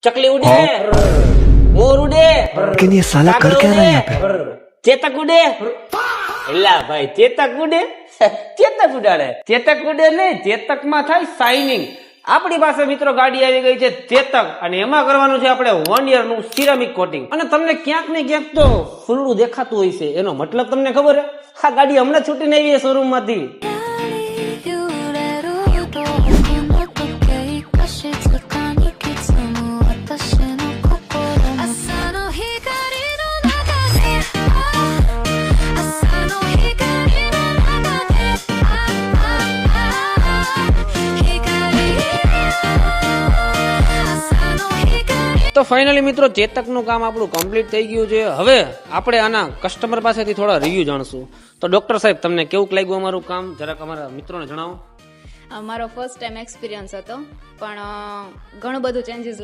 चकली उड़े, मोर उड़े, लेकिन ये साला कर क्या रहा है यहाँ पे? चेतक उड़े, एला भाई चेतक उड़े, ચેતક ઉડાડે, ચેતક ઉડે નહીં, ચેતક માં થાય શાઇનિંગ. આપણી પાસે મિત્રો ગાડી આવી ગઈ છે ચેતક, અને એમાં કરવાનું છે આપણે 1 year નું સિરામિક કોટિંગ. અને તમને ક્યાંક ને ક્યાંક તો ફૂલડું દેખાતું હોય છે, એનો મતલબ તમને ખબર છે? આ ગાડી હમણાં છૂટીને આવી છે શોરૂમ માંથી. તો ફાઇનલી મિત્રો ચેતકનું કામ આપણું કમ્પ્લીટ થઈ ગયું છે. હવે આપણે આના કસ્ટમર પાસેથી થોડા રિવ્યુ જાણશું. તો ડોક્ટર સાહેબ, તમને કેવું લાગ્યું અમારું કામ, જરાક અમારા મિત્રોને જણાવો. મારો ફર્સ્ટ ટાઈમ એક્સપિરિયન્સ હતો, પણ ઘણું બધું ચેન્જીસ